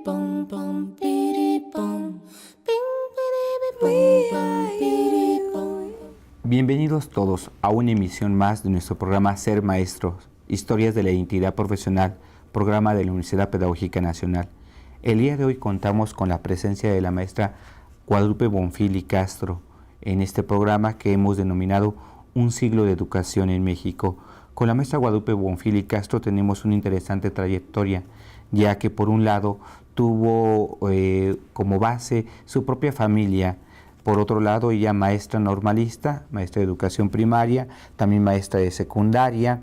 bum bum bidi bum bing bidi bum bum bidi bum. Bienvenidos todos a una emisión más de nuestro programa Ser Maestros, Historias de la Identidad Profesional, programa de la Universidad Pedagógica Nacional. El día de hoy contamos con la presencia de la maestra Guadalupe Bonfil Castro en este programa que hemos denominado Un siglo de educación en México. Con la maestra Guadalupe Bonfil Castro tenemos una interesante trayectoria, ya que por un lado tuvo como base su propia familia, por otro lado ella maestra normalista, maestra de educación primaria, también maestra de secundaria,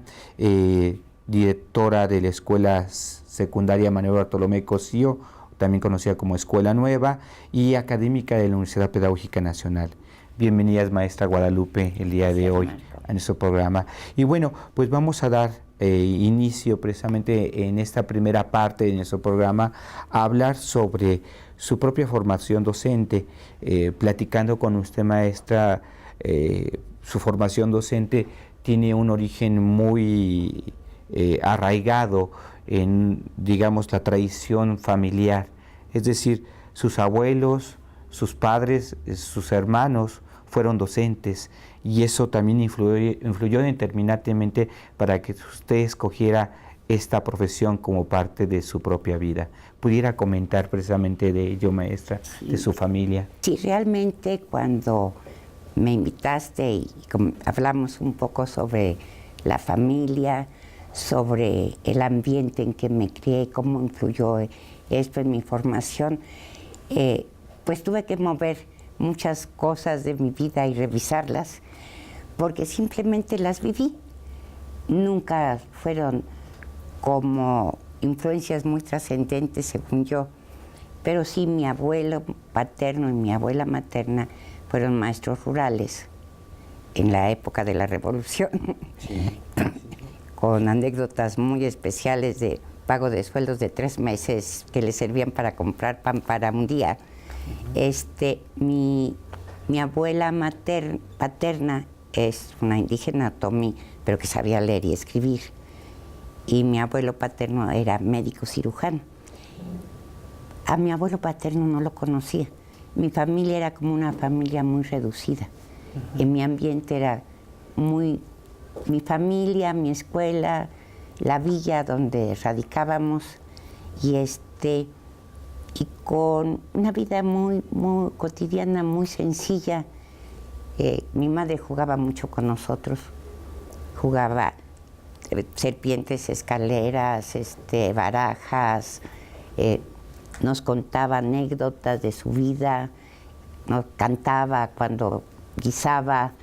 directora de la escuela secundaria Manuel Bartolomé Cosío, también conocida como Escuela Nueva, y académica de la Universidad Pedagógica Nacional. Bienvenidas, maestra Guadalupe, el día de hoy a nuestro programa. Y bueno, pues vamos a dar inicio precisamente en esta primera parte de nuestro programa a hablar sobre su propia formación docente, platicando con usted, maestra. Su formación docente tiene un origen muy arraigado en, digamos, la tradición familiar, es decir, sus abuelos, sus padres, sus hermanos fueron docentes, y eso también influyó determinantemente para que usted escogiera esta profesión como parte de su propia vida. ¿Pudiera comentar precisamente de ello, maestra, sí, de su familia? Sí, realmente cuando me invitaste y hablamos un poco sobre la familia, sobre el ambiente en que me crié, cómo influyó esto en mi formación, pues tuve que mover muchas cosas de mi vida y revisarlas, porque simplemente las viví. Nunca fueron como influencias muy trascendentes, según yo, pero sí mi abuelo paterno y mi abuela materna fueron maestros rurales en la época de la Revolución, sí. Con anécdotas muy especiales de pago de sueldos de 3 meses que les servían para comprar pan para un día. Mi abuela paterna es una indígena otomí, pero que sabía leer y escribir. Y mi abuelo paterno era médico cirujano. A mi abuelo paterno no lo conocía. Mi familia era como una familia muy reducida. En mi ambiente era mi familia, mi escuela, la villa donde radicábamos, y con una vida muy cotidiana, muy sencilla. Mi madre jugaba mucho con nosotros, jugaba serpientes, escaleras, barajas, nos contaba anécdotas de su vida, nos cantaba cuando guisaba,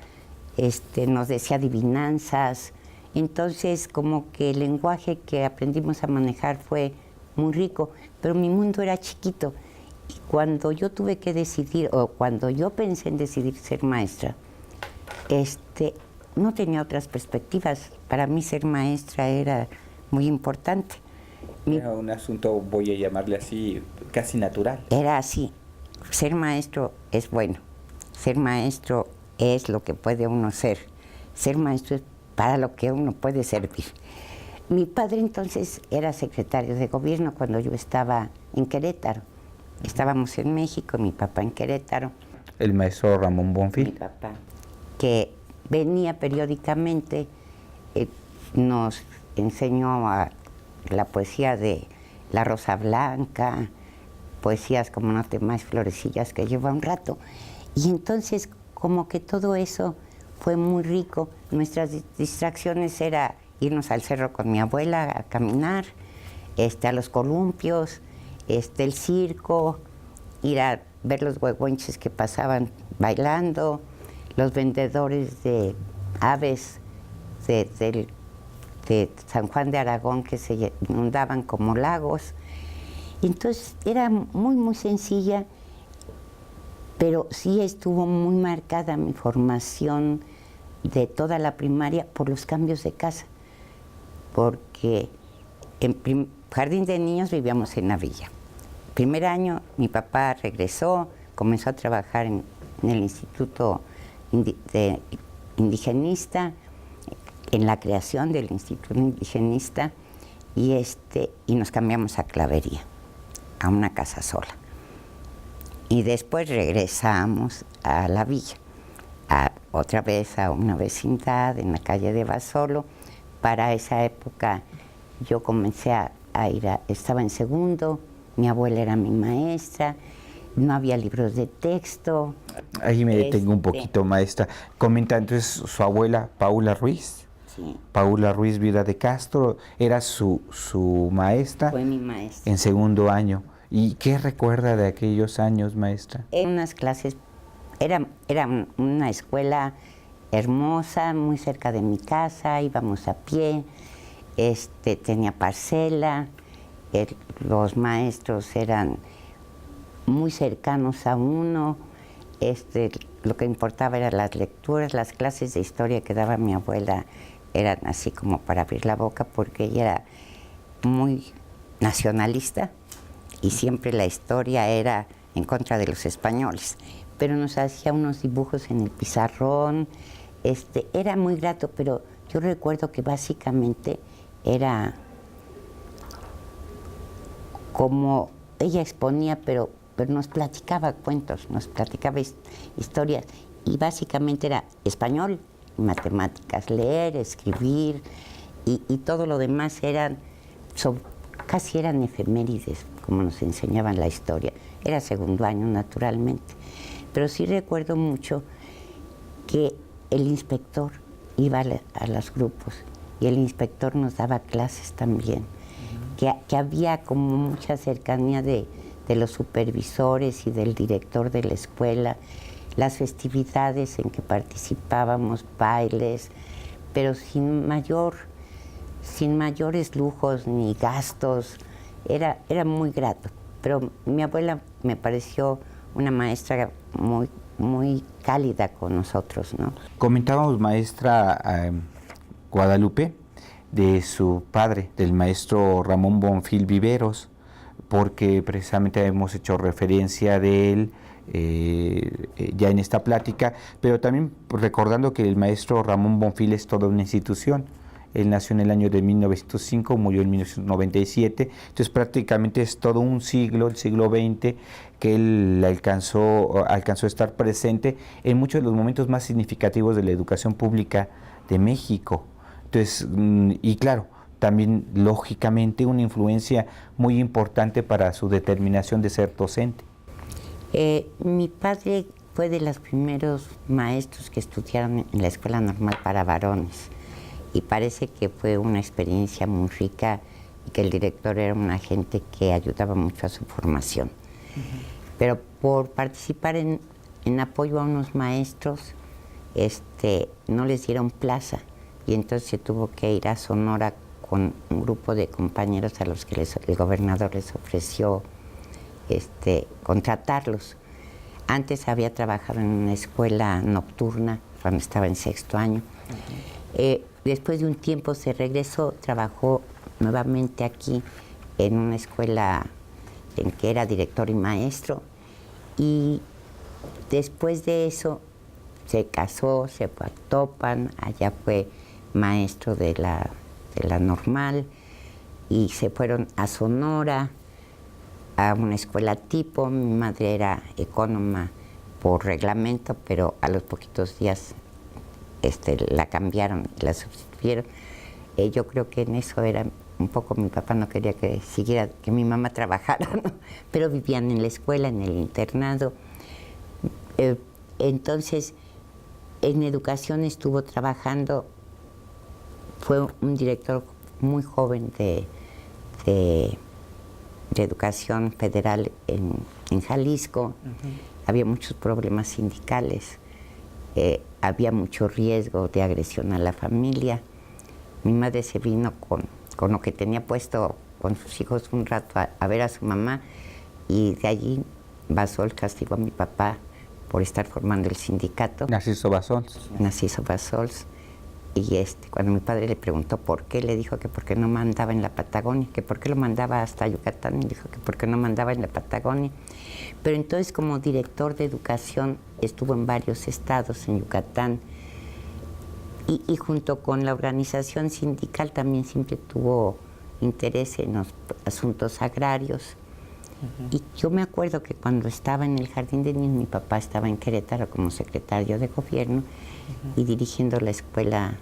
nos decía adivinanzas. Entonces, como que el lenguaje que aprendimos a manejar fue muy rico, pero mi mundo era chiquito. Y cuando yo tuve que decidir, o cuando yo pensé en decidir ser maestra, no tenía otras perspectivas. Para mí ser maestra era muy importante. Era un asunto, voy a llamarle así, casi natural. Era así. Ser maestro es bueno. Ser maestro es lo que puede uno ser. Ser maestro es para lo que uno puede servir. Mi padre entonces era secretario de gobierno cuando yo estaba en Querétaro. Estábamos en México, mi papá en Querétaro. El maestro Ramón Bonfil. Mi papá, que venía periódicamente, nos enseñó la poesía de La Rosa Blanca, poesías como No temáis florecillas, que lleva un rato. Y entonces como que todo eso fue muy rico. Nuestras distracciones era irnos al cerro con mi abuela a caminar, a los columpios, el circo, ir a ver los huehuenches que pasaban bailando, los vendedores de aves de San Juan de Aragón que se inundaban como lagos. Entonces era muy sencilla, pero sí estuvo muy marcada mi formación de toda la primaria por los cambios de casa, porque en jardín de niños vivíamos en la villa. Primer año mi papá regresó, comenzó a trabajar en el Instituto Indigenista, en la creación del Instituto Indigenista, y nos cambiamos a Clavería. a una casa sola. Y después regresamos a la villa, otra vez a una vecindad en la calle de Basolo. Para esa época yo comencé a ir, estaba en segundo, mi abuela era mi maestra, no había libros de texto. Ahí me detengo un poquito, maestra. Comenta entonces su abuela, Paula Ruiz. Sí. Paula Ruiz, viuda de Castro, era su maestra. Fue mi maestra. En segundo año. ¿Y qué recuerda de aquellos años, maestra? En unas clases, era una escuela hermosa, muy cerca de mi casa, íbamos a pie, tenía parcela, los maestros eran muy cercanos a uno, lo que importaba eran las lecturas, las clases de historia que daba mi abuela eran así como para abrir la boca, porque ella era muy nacionalista y siempre la historia era en contra de los españoles, pero nos hacía unos dibujos en el pizarrón, era muy grato, pero yo recuerdo que básicamente era como ella exponía, pero nos platicaba cuentos, nos platicaba historias, y básicamente era español, matemáticas, leer, escribir, y todo lo demás casi eran efemérides, como nos enseñaban la historia. Era segundo año, naturalmente. Pero sí recuerdo mucho que el inspector iba a los grupos, y el inspector nos daba clases también, que había como mucha cercanía de los supervisores y del director de la escuela, las festividades en que participábamos, bailes, pero sin mayores lujos ni gastos. Era muy grato. Pero mi abuela me pareció una maestra muy, muy cálida con nosotros, ¿no? Comentábamos, maestra Guadalupe, de su padre, del maestro Ramón Bonfil Viveros, porque precisamente hemos hecho referencia de él ya en esta plática, pero también recordando que el maestro Ramón Bonfil es toda una institución. Él nació en el año de 1905, murió en 1997, entonces prácticamente es todo un siglo, el siglo XX, que él alcanzó a estar presente en muchos de los momentos más significativos de la educación pública de México. Entonces, y claro, también lógicamente una influencia muy importante para su determinación de ser docente. Mi padre fue de los primeros maestros que estudiaron en la Escuela Normal para Varones, y parece que fue una experiencia muy rica y que el director era una gente que ayudaba mucho a su formación. Pero por participar en apoyo a unos maestros, no les dieron plaza, y entonces se tuvo que ir a Sonora con un grupo de compañeros a los que el gobernador les ofreció contratarlos. Antes había trabajado en una escuela nocturna cuando estaba en sexto año. Después de un tiempo se regresó, trabajó nuevamente aquí en una escuela en que era director y maestro, y después de eso se casó, se fue a Topan, allá fue maestro de la normal, y se fueron a Sonora a una escuela tipo. Mi madre era ecónoma por reglamento, pero a los poquitos días la cambiaron, la sustituyeron. Yo creo que en eso era un poco, mi papá no quería que mi mamá trabajara, ¿no? Pero vivían en la escuela, en el internado. Entonces, en educación estuvo trabajando, fue un director muy joven de educación federal en Jalisco. Había muchos problemas sindicales, había mucho riesgo de agresión a la familia. Mi madre se vino con lo que tenía puesto con sus hijos un rato a ver a su mamá, y de allí Basol castigó a mi papá por estar formando el sindicato. Narciso Basols. Narciso Basols. Y cuando mi padre le preguntó por qué, le dijo que por qué no mandaba en la Patagonia, que por qué lo mandaba hasta Yucatán, y dijo que por qué no mandaba en la Patagonia. Pero entonces, como director de educación, estuvo en varios estados en Yucatán, y junto con la organización sindical también siempre tuvo interés en los asuntos agrarios. Y yo me acuerdo que cuando estaba en el Jardín de Niños, mi papá estaba en Querétaro como secretario de gobierno y dirigiendo la Escuela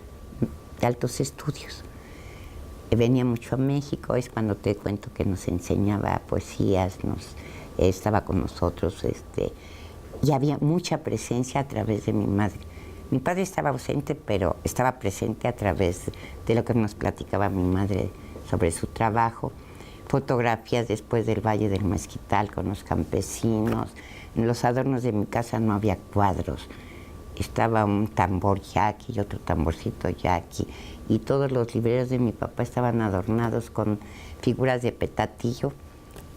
de Altos Estudios. Venía mucho a México, es cuando te cuento que nos enseñaba poesías, estaba con nosotros, y había mucha presencia a través de mi madre. Mi padre estaba ausente, pero estaba presente a través de lo que nos platicaba mi madre sobre su trabajo. Fotografías después del Valle del Mezquital con los campesinos. En los adornos de mi casa no había cuadros. Estaba un tambor yaqui y otro tamborcito yaqui. Y todos los libreros de mi papá estaban adornados con figuras de petatillo.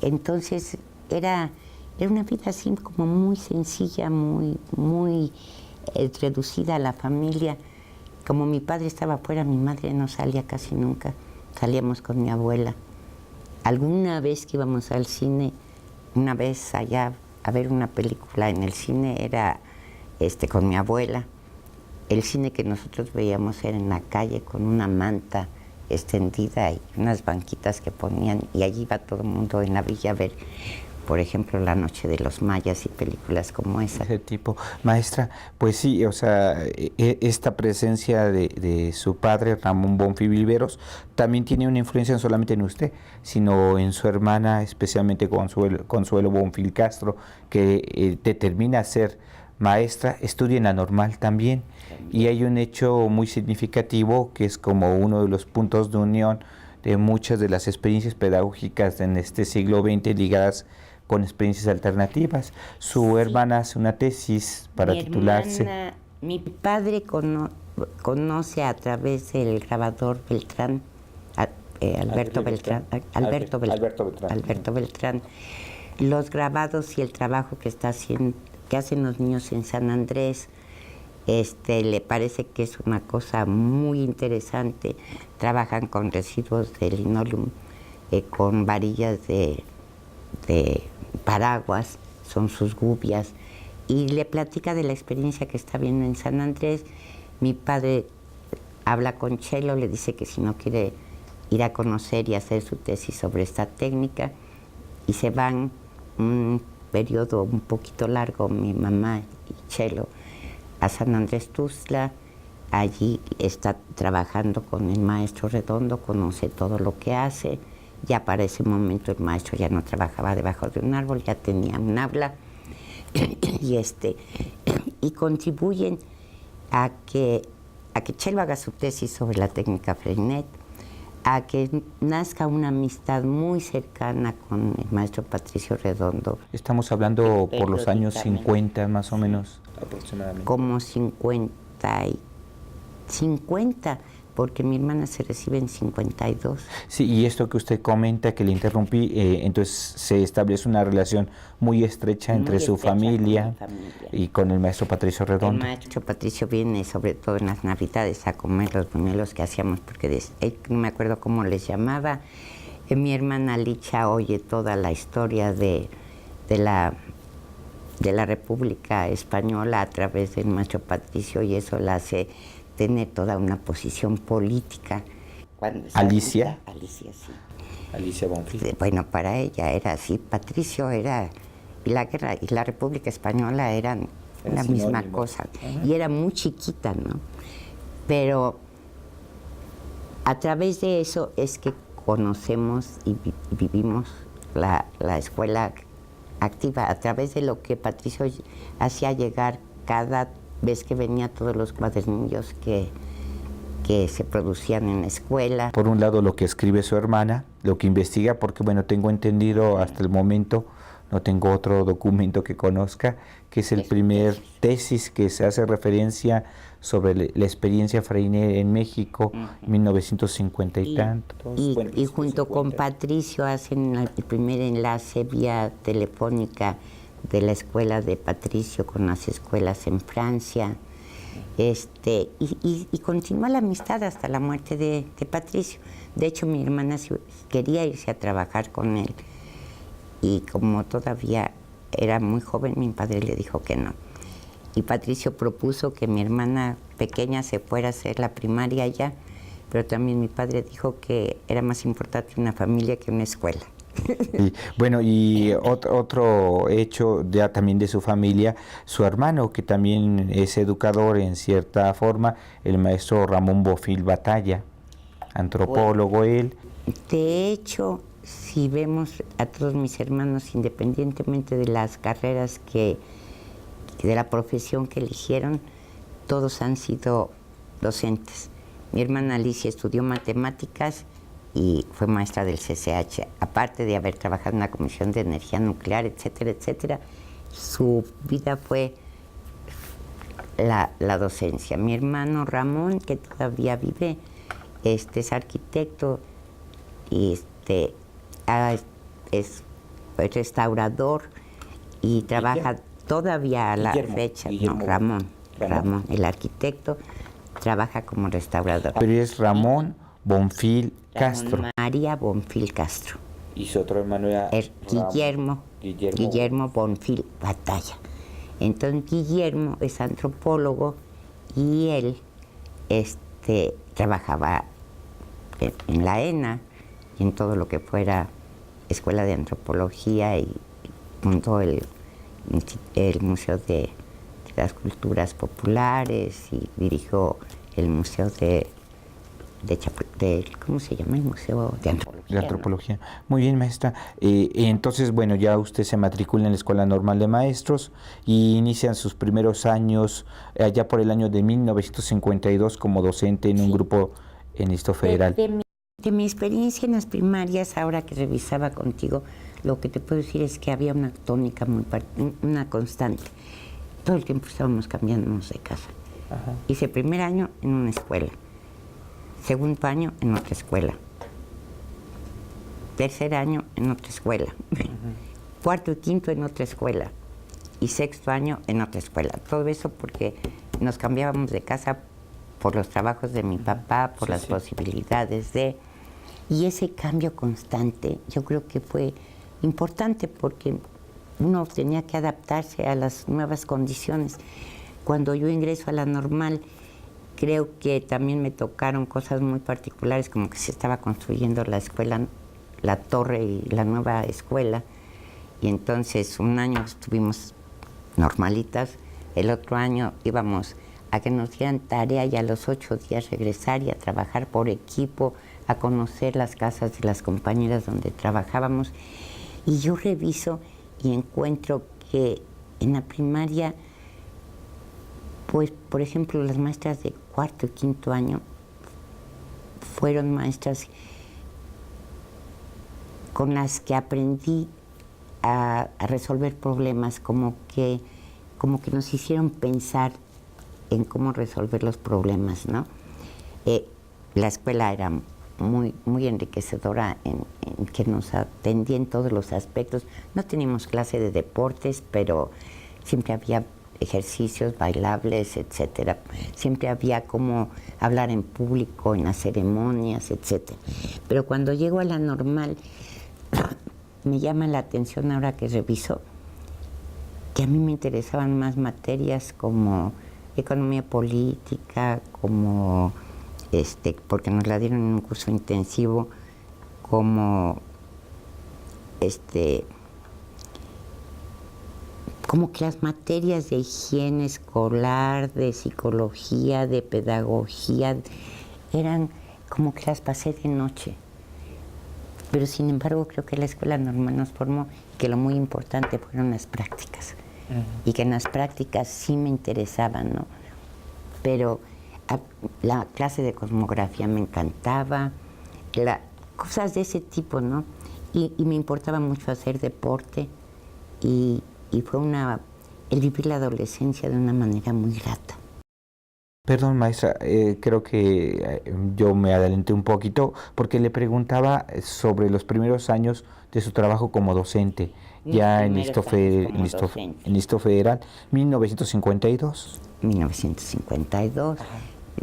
Entonces era una vida así como muy sencilla, muy reducida a la familia. Como mi padre estaba afuera, mi madre no salía casi nunca. Salíamos con mi abuela. Alguna vez que íbamos al cine, una vez allá a ver una película en el cine, era con mi abuela. El cine que nosotros veíamos era en la calle con una manta extendida y unas banquitas que ponían, y allí iba todo el mundo en la villa a ver, por ejemplo, La Noche de los Mayas y películas como esa. Ese tipo. Maestra, pues sí, o sea, esta presencia de su padre, Ramón Bonfil Viveros, también tiene una influencia no solamente en usted, sino en su hermana, especialmente Consuelo Bonfil Castro, que determina ser maestra, estudia en la Normal también. Y hay un hecho muy significativo que es como uno de los puntos de unión de muchas de las experiencias pedagógicas en este siglo XX ligadas con experiencias alternativas. Su hermana hace una tesis para titularse. Mi padre conoce a través del grabador Beltrán, Alberto Beltrán, los grabados y el trabajo que hacen los niños en San Andrés. Le parece que es una cosa muy interesante. Trabajan con residuos de linoleum, con varillas de paraguas, son sus gubias, y le platica de la experiencia que está viendo en San Andrés. Mi padre habla con Chelo, le dice que si no quiere ir a conocer y hacer su tesis sobre esta técnica, y se van un periodo un poquito largo, mi mamá y Chelo, a San Andrés Tuxtla. Allí está trabajando con el maestro Redondo, conoce todo lo que hace. Ya para ese momento el maestro ya no trabajaba debajo de un árbol, ya tenía un aula y contribuyen a que Chelo haga su tesis sobre la técnica Freinet, a que nazca una amistad muy cercana con el maestro Patricio Redondo. Estamos hablando por los años 50 más o menos, aproximadamente. Como 50, porque mi hermana se recibe en 52. Sí, y esto que usted comenta, que le interrumpí, entonces se establece una relación muy estrecha entre su familia y con el maestro Patricio Redondo. El maestro Patricio viene sobre todo en las Navidades a comer los buñuelos que hacíamos, porque no me acuerdo cómo les llamaba. Mi hermana Licha oye toda la historia de la República Española a través del maestro Patricio, y eso la hace tener toda una posición política. ¿Alicia? Alicia, sí. Alicia Bonfil. Bueno, para ella era así. Patricio era, y la guerra y la República Española eran la misma cosa. Y era muy chiquita, ¿no? Pero a través de eso es que conocemos y vivimos la escuela activa, a través de lo que Patricio hacía llegar cada vez que venía, todos los cuadernillos que se producían en la escuela. Por un lado, lo que escribe su hermana, lo que investiga, porque bueno, tengo entendido hasta el momento, no tengo otro documento que conozca, que es el primer tesis que se hace referencia sobre la experiencia Freinet en México, 1950 y tantos. Y junto con Patricio hacen el primer enlace vía telefónica de la escuela de Patricio con las escuelas en Francia. Y continúa la amistad hasta la muerte de Patricio. De hecho, mi hermana quería irse a trabajar con él, y como todavía era muy joven, mi padre le dijo que no. Y Patricio propuso que mi hermana pequeña se fuera a hacer la primaria allá, pero también mi padre dijo que era más importante una familia que una escuela. Y, bueno, y otro hecho ya también de su familia, su hermano, que también es educador en cierta forma, el maestro Ramón Bofill Batalla, antropólogo él. De hecho, si vemos a todos mis hermanos, independientemente de las carreras de la profesión que eligieron, todos han sido docentes. Mi hermana Alicia estudió matemáticas y fue maestra del CCH. Aparte de haber trabajado en la Comisión de Energía Nuclear, etcétera, etcétera, su vida fue la docencia. Mi hermano Ramón, que todavía vive, es arquitecto y es restaurador y trabaja todavía a la fecha. No, Ramón, el arquitecto, trabaja como restaurador. Pero es Ramón Bonfil Castro. María Bonfil Castro. Y su otro hermano era Guillermo Bonfil Batalla. Entonces Guillermo es antropólogo y él trabajaba en la ENA y en todo lo que fuera Escuela de Antropología y montó el Museo de las Culturas Populares y dirigió el Museo de ¿cómo se llama? El Museo de Antropología. De antropología. ¿No? Muy bien, maestra. Entonces, bueno, ya usted se matricula en la Escuela Normal de Maestros y inician sus primeros años allá por el año de 1952 como docente en un grupo en Distrito Federal. De mi experiencia en las primarias, ahora que revisaba contigo, lo que te puedo decir es que había una tónica una constante. Todo el tiempo estábamos cambiándonos de casa. Ajá. Hice primer año en una escuela, segundo año en otra escuela, tercer año en otra escuela, cuarto y quinto en otra escuela y sexto año en otra escuela. Todo eso porque nos cambiábamos de casa por los trabajos de mi papá, por las posibilidades de... Y ese cambio constante yo creo que fue importante porque uno tenía que adaptarse a las nuevas condiciones. Cuando yo ingreso a la Normal, creo que también me tocaron cosas muy particulares, como que se estaba construyendo la escuela, la torre y la nueva escuela. Y entonces un año estuvimos normalitas, el otro año íbamos a que nos dieran tarea y a los 8 días regresar y a trabajar por equipo, a conocer las casas de las compañeras donde trabajábamos. Y yo reviso y encuentro que en la primaria, pues, por ejemplo, las maestras de cuarto y quinto año fueron maestras con las que aprendí a resolver problemas, como que nos hicieron pensar en cómo resolver los problemas, ¿no? La escuela era muy enriquecedora en que nos atendía en todos los aspectos. No teníamos clase de deportes, pero siempre había ejercicios bailables, etcétera. Siempre había cómo hablar en público, en las ceremonias, etcétera. Pero cuando llego a la Normal, me llama la atención ahora que reviso que a mí me interesaban más materias como economía política, como porque nos la dieron en un curso intensivo, como como que las materias de higiene escolar, de psicología, de pedagogía, eran como que las pasé de noche. Pero sin embargo creo que la Escuela Normal nos formó, que lo muy importante fueron las prácticas. Y que en las prácticas sí me interesaban, ¿no? Pero la clase de cosmografía me encantaba, cosas de ese tipo, ¿no? Y me importaba mucho hacer deporte y fue el vivir la adolescencia de una manera muy grata. Perdón, maestra, creo que yo me adelanté un poquito porque le preguntaba sobre los primeros años de su trabajo como docente, ya en Distrito Federal, 1952. 1952. Ajá.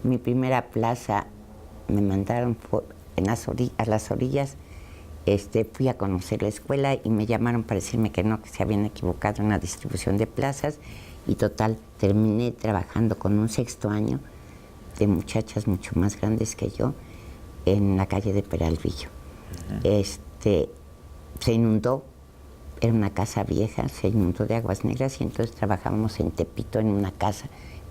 Mi primera plaza me mandaron a las orillas. Fui a conocer la escuela y me llamaron para decirme que no, que se habían equivocado en la distribución de plazas. Y total, terminé trabajando con un sexto año de muchachas mucho más grandes que yo en la calle de Peralvillo. se inundó, era una casa vieja, se inundó de aguas negras y entonces trabajábamos en Tepito en una casa,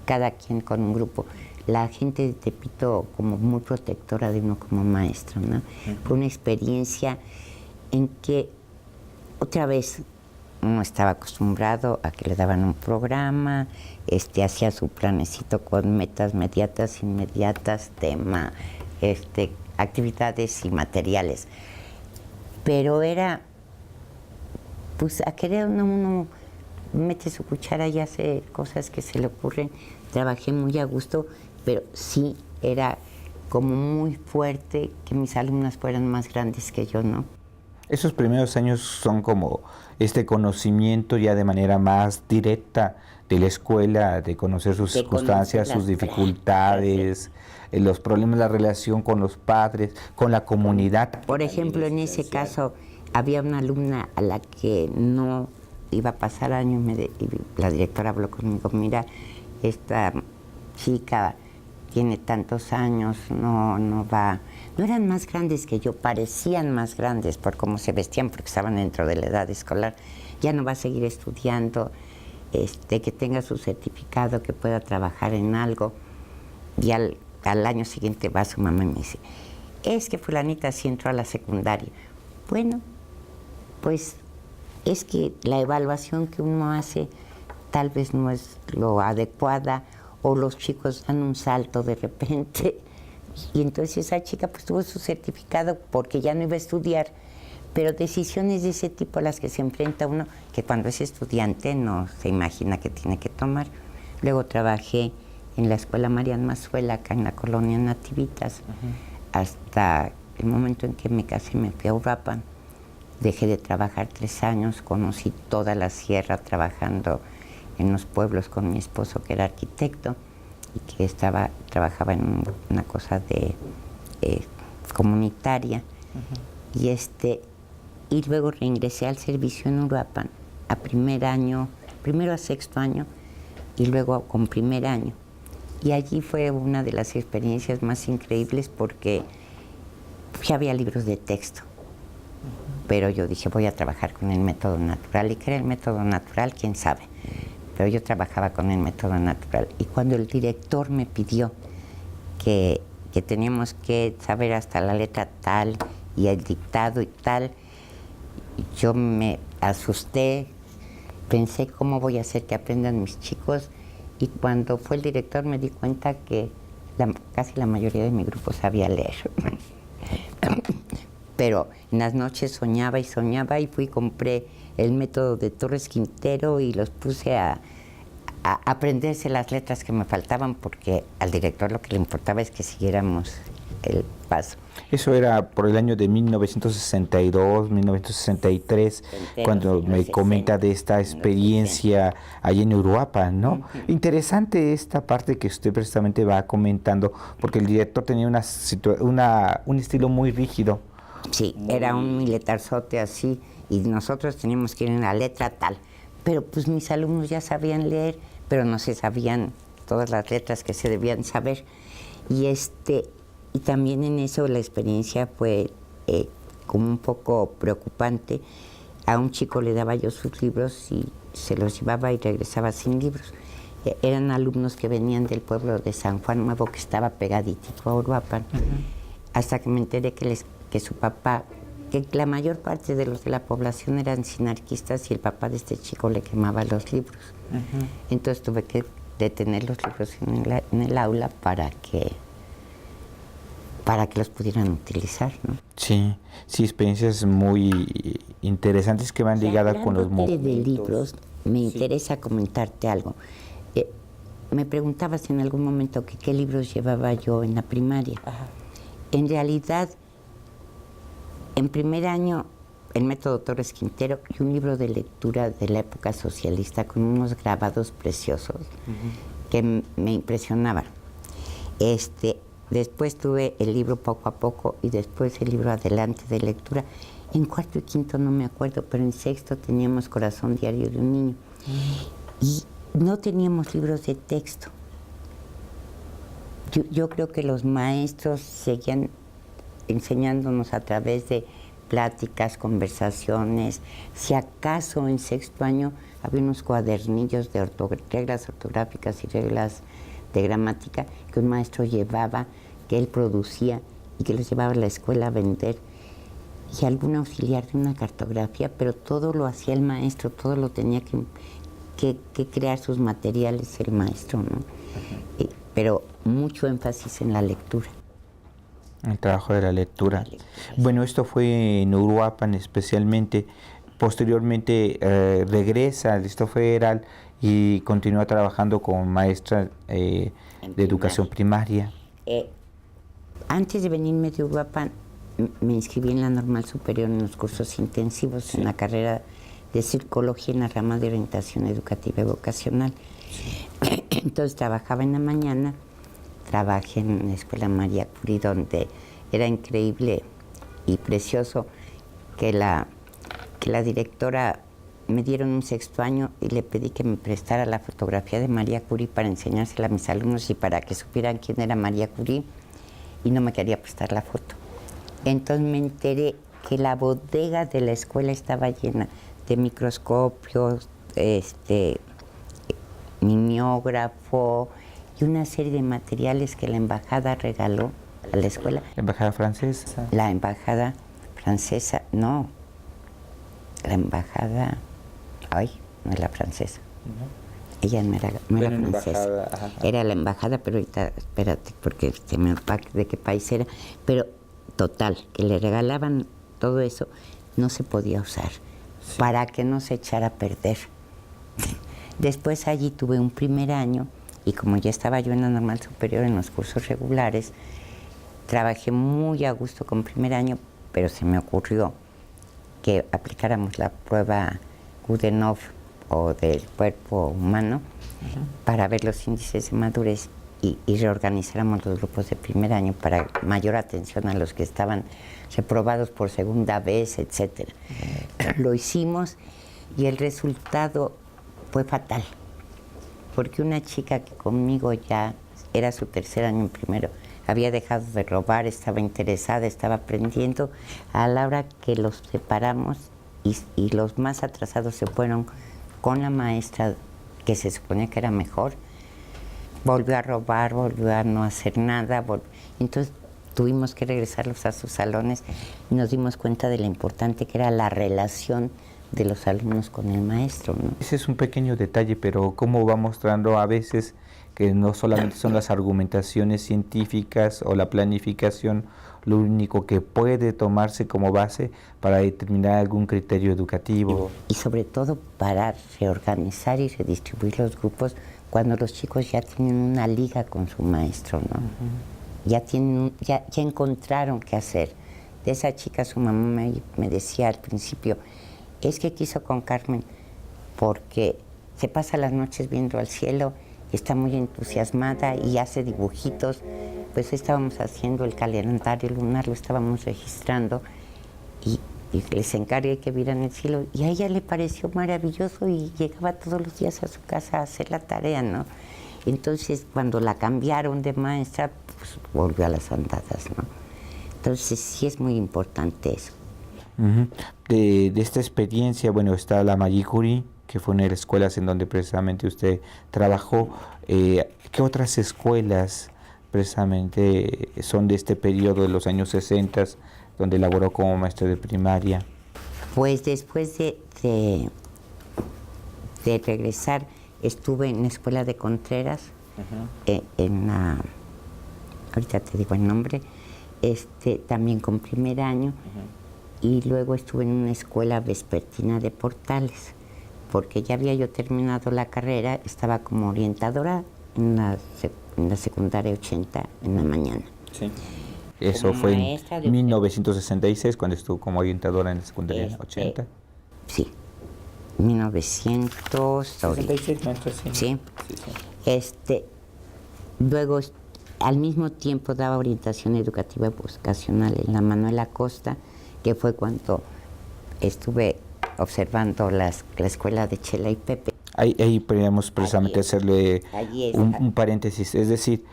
cada quien con un grupo. La gente de Tepito como muy protectora de uno como maestro, ¿no? Fue una experiencia en que otra vez uno estaba acostumbrado a que le daban un programa, hacía su planecito con metas inmediatas, tema, actividades y materiales. Pero era, pues a querer uno mete su cuchara y hace cosas que se le ocurren. Trabajé muy a gusto, pero sí era como muy fuerte que mis alumnas fueran más grandes que yo, ¿no? Esos primeros años son como este conocimiento ya de manera más directa de la escuela, de conocer sus circunstancias, sus dificultades, los problemas, la relación con los padres, con la comunidad. Por ejemplo, en ese caso, había una alumna a la que no iba a pasar años y la directora habló conmigo, mira, esta chica tiene tantos años, no eran más grandes que yo, parecían más grandes por cómo se vestían, porque estaban dentro de la edad escolar, ya no va a seguir estudiando, que tenga su certificado, que pueda trabajar en algo, y al año siguiente va su mamá y me dice, es que fulanita sí entró a la secundaria. Bueno, pues es que la evaluación que uno hace tal vez no es lo adecuada, o los chicos dan un salto de repente, y entonces esa chica pues tuvo su certificado porque ya no iba a estudiar, pero decisiones de ese tipo a las que se enfrenta uno, que cuando es estudiante no se imagina que tiene que tomar. Luego trabajé en la escuela Marian Mazuela, acá en la colonia Nativitas, hasta el momento en que me casé, me fui a Uruapan, dejé de trabajar 3 años, conocí toda la sierra trabajando en los pueblos con mi esposo, que era arquitecto y que trabajaba en una cosa de comunitaria. Y luego reingresé al servicio en Uruapan a primero a sexto año y luego con primer año. Y allí fue una de las experiencias más increíbles porque ya había libros de texto. Pero yo dije, voy a trabajar con el método natural. ¿Y qué era el método natural? ¿Quién sabe? Pero yo trabajaba con el método natural. Y cuando el director me pidió que teníamos que saber hasta la letra tal y el dictado y tal, yo me asusté, pensé cómo voy a hacer que aprendan mis chicos, y cuando fue el director me di cuenta que casi la mayoría de mi grupo sabía leer. Pero en las noches soñaba y fui y compré el método de Torres Quintero y los puse a aprenderse las letras que me faltaban, porque al director lo que le importaba es que siguiéramos el paso. Eso era por el año de 1962, 1963, cuando me comenta de esta experiencia allí en Uruapan, ¿no? Interesante esta parte que usted precisamente va comentando, porque el director tenía un estilo muy rígido. Sí, era un militarzote así, y nosotros teníamos que ir en la letra tal. Pero pues mis alumnos ya sabían leer, pero no se sabían todas las letras que se debían saber. Y también en eso la experiencia fue como un poco preocupante. A un chico le daba yo sus libros y se los llevaba y regresaba sin libros. Eran alumnos que venían del pueblo de San Juan Nuevo, que estaba pegaditito a Uruapan, hasta que me enteré que su papá, que la mayor parte de los de la población eran sinarquistas, y el papá de este chico le quemaba los libros. Entonces tuve que detener los libros en el aula para que los pudieran utilizar, ¿no? Sí, experiencias muy interesantes que van ligadas con los momentos. De libros, me interesa comentarte algo. Me preguntabas en algún momento qué libros llevaba yo en la primaria. En realidad, en primer año, el método Torres Quintero y un libro de lectura de la época socialista con unos grabados preciosos que me impresionaban. Después tuve el libro Poco a Poco y después el libro Adelante de lectura. En cuarto y quinto no me acuerdo, pero en sexto teníamos Corazón Diario de un Niño. Y no teníamos libros de texto. Yo creo que los maestros seguían enseñándonos a través de pláticas, conversaciones. Si acaso en sexto año había unos cuadernillos de reglas ortográficas y reglas de gramática que un maestro llevaba, que él producía y que los llevaba a la escuela a vender, y algún auxiliar de una cartografía, pero todo lo hacía el maestro, todo lo tenía que crear sus materiales el maestro, ¿no? Pero mucho énfasis en la lectura. El trabajo de la lectura. Bueno, esto fue en Uruapan especialmente. Posteriormente regresa al Distrito Federal y continúa trabajando como maestra de educación primaria. Antes de venirme de Uruapan, me inscribí en la Normal Superior en los cursos intensivos, sí, en la carrera de psicología en la rama de orientación educativa y vocacional. Sí. Entonces trabajaba en la mañana, trabajé en la Escuela María Curie, donde era increíble y precioso que la directora me dieron un sexto año y le pedí que me prestara la fotografía de María Curie para enseñársela a mis alumnos y para que supieran quién era María Curie, y no me quería prestar la foto. Entonces me enteré que la bodega de la escuela estaba llena de microscopios, mimeógrafo y una serie de materiales que la embajada regaló a la escuela. ¿La embajada francesa? La embajada francesa, no. La embajada, no es la francesa. ¿No? Ella no era francesa. Era la embajada, pero ahorita, espérate, porque se me olvidó de qué país era. Pero total, que le regalaban todo eso, no se podía usar, sí, para que no se echara a perder. Después allí tuve un primer año y como ya estaba yo en la Normal Superior en los cursos regulares, trabajé muy a gusto con primer año, pero se me ocurrió que aplicáramos la prueba Goodenough o del cuerpo humano, para ver los índices de madurez y reorganizáramos los grupos de primer año para mayor atención a los que estaban reprobados por segunda vez, etc. Lo hicimos y el resultado fue fatal, porque una chica que conmigo ya era su tercer año en primero, había dejado de robar, estaba interesada, estaba aprendiendo. A la hora que los separamos y los más atrasados se fueron con la maestra que se suponía que era mejor, volvió a robar, volvió a no hacer nada. Entonces tuvimos que regresarlos a sus salones y nos dimos cuenta de lo importante que era la relación de los alumnos con el maestro, ¿no? Ese es un pequeño detalle, pero cómo va mostrando a veces que no solamente son las argumentaciones científicas o la planificación lo único que puede tomarse como base para determinar algún criterio educativo. Y sobre todo para reorganizar y redistribuir los grupos cuando los chicos ya tienen una liga con su maestro, ¿no? Ya encontraron qué hacer. De esa chica su mamá me decía al principio, es que quiso con Carmen porque se pasa las noches viendo al cielo, está muy entusiasmada y hace dibujitos. Pues estábamos haciendo el calendario lunar, lo estábamos registrando y les encargué que vieran el cielo y a ella le pareció maravilloso y llegaba todos los días a su casa a hacer la tarea, ¿no? Entonces cuando la cambiaron de maestra, pues volvió a las andadas, ¿no? Entonces sí es muy importante eso. De esta experiencia, bueno, está la Marie Curie, que fue una de las escuelas en donde precisamente usted trabajó. ¿Qué otras escuelas precisamente son de este periodo de los años 60, donde laboró como maestro de primaria? Pues después de regresar, estuve en la escuela de Contreras, ahorita te digo el nombre, también con primer año, y luego estuve en una escuela vespertina de Portales, porque ya había yo terminado la carrera, estaba como orientadora en la secundaria 80 en la mañana. Sí. Eso como fue en 1966, cuando estuvo como orientadora en la secundaria 80. Sí, 1966, maestro, sí. Sí. Sí. Luego, al mismo tiempo, daba orientación educativa y vocacional en la Manuel Acosta, que fue cuando estuve observando la escuela de Chela y Pepe. Ahí podríamos precisamente hacerle un paréntesis, es decir,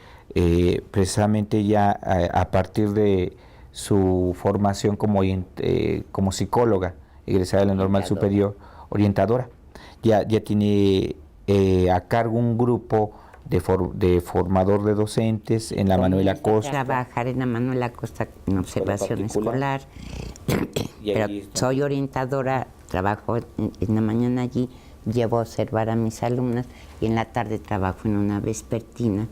precisamente ya a partir de su formación como psicóloga, egresada de la Normal Superior, orientadora. Ya tiene a cargo un grupo de formador de docentes en la Manuel Acosta. Trabajar en la Manuel Acosta en observación escolar, pero soy orientadora, trabajo en la mañana allí, llevo a observar a mis alumnas y en la tarde trabajo en una vespertina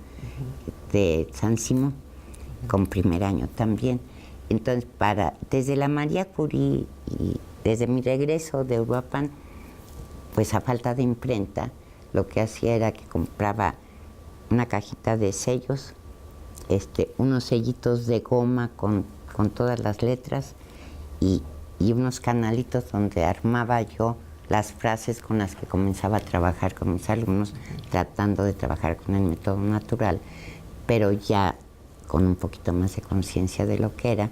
de San Simón, con primer año también. Entonces, desde la María Curie y desde mi regreso de Uruapan, pues a falta de imprenta, lo que hacía era que compraba una cajita de sellos, unos sellitos de goma con todas las letras y unos canalitos donde armaba yo las frases con las que comenzaba a trabajar con mis alumnos, tratando de trabajar con el método natural, pero ya con un poquito más de conciencia de lo que era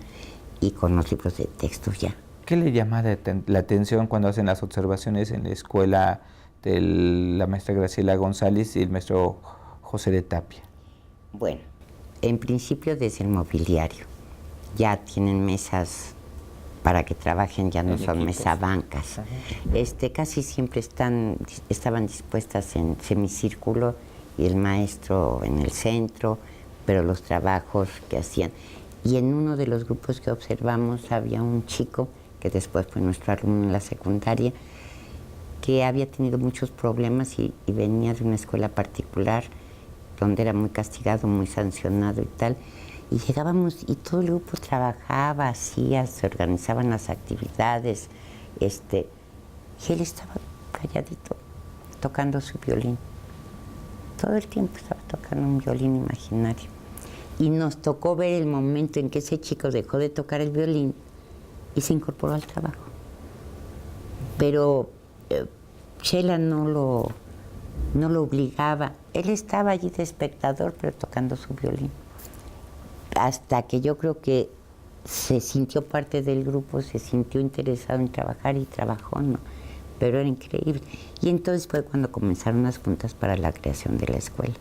y con los libros de texto ya. ¿Qué le llama la atención cuando hacen las observaciones en la escuela de la maestra Graciela González y el maestro José de Tapia? Bueno, en principio desde el mobiliario. Ya tienen mesas para que trabajen, ya no son mesabancas. Casi siempre estaban dispuestas en semicírculo y el maestro en el centro, pero los trabajos que hacían. Y en uno de los grupos que observamos había un chico que después fue nuestro alumno en la secundaria, que había tenido muchos problemas y venía de una escuela particular donde era muy castigado, muy sancionado y tal. Y llegábamos y todo el grupo trabajaba, se organizaban las actividades, y él estaba calladito, tocando su violín. Todo el tiempo estaba tocando un violín imaginario. Y nos tocó ver el momento en que ese chico dejó de tocar el violín y se incorporó al trabajo. Pero Chela no lo obligaba. Él estaba allí de espectador, pero tocando su violín. Hasta que yo creo que se sintió parte del grupo, se sintió interesado en trabajar y trabajó, ¿no? Pero era increíble. Y entonces fue cuando comenzaron las juntas para la creación de la escuela.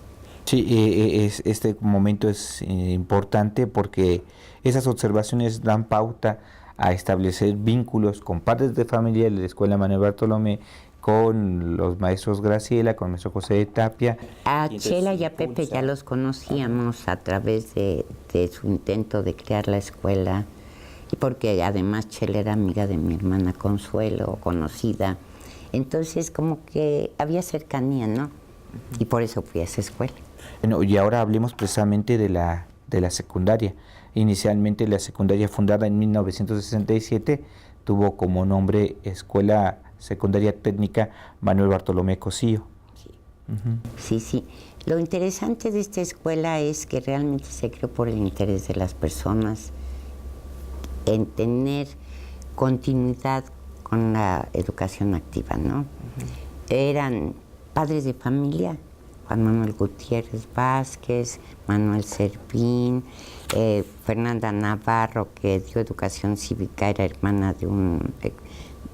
Sí, este momento es importante porque esas observaciones dan pauta a establecer vínculos con padres de familia de la Escuela Manuel Bartolomé, con los maestros Graciela, con el maestro José de Tapia. A Chela y a Pepe ya los conocíamos a través de su intento de crear la escuela, y porque además Chela era amiga de mi hermana Consuelo, conocida. Entonces como que había cercanía, ¿no? Y por eso fui a esa escuela. Bueno, y ahora hablemos precisamente de la secundaria. Inicialmente la secundaria, fundada en 1967, tuvo como nombre Escuela Secundaria Técnica Manuel Bartolomé Cosío. Sí. Sí. Lo interesante de esta escuela es que realmente se creó por el interés de las personas en tener continuidad con la educación activa, ¿no? Eran padres de familia, Juan Manuel Gutiérrez Vázquez, Manuel Servín, Fernanda Navarro, que dio educación cívica, era hermana de un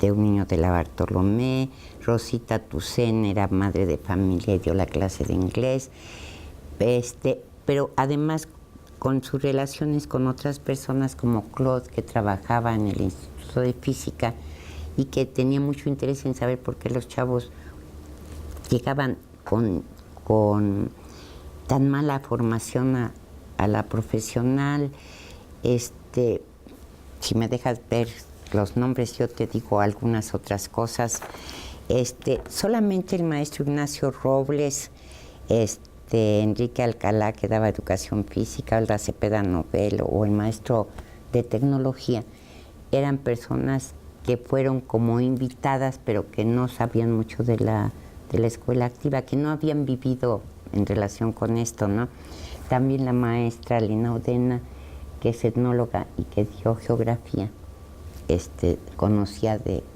niño de la Bartolomé, Rosita Tucen era madre de familia y dio la clase de inglés, pero además con sus relaciones con otras personas como Claude, que trabajaba en el Instituto de Física y que tenía mucho interés en saber por qué los chavos llegaban con tan mala formación a la profesional. Si me dejas ver los nombres, yo te digo algunas otras cosas. Solamente el maestro Ignacio Robles, Enrique Alcalá, que daba educación física, el Cepeda Novel o el maestro de tecnología, eran personas que fueron como invitadas, pero que no sabían mucho de la escuela activa, que no habían vivido en relación con esto, ¿no? También la maestra Lina Odena, que es etnóloga y que dio geografía,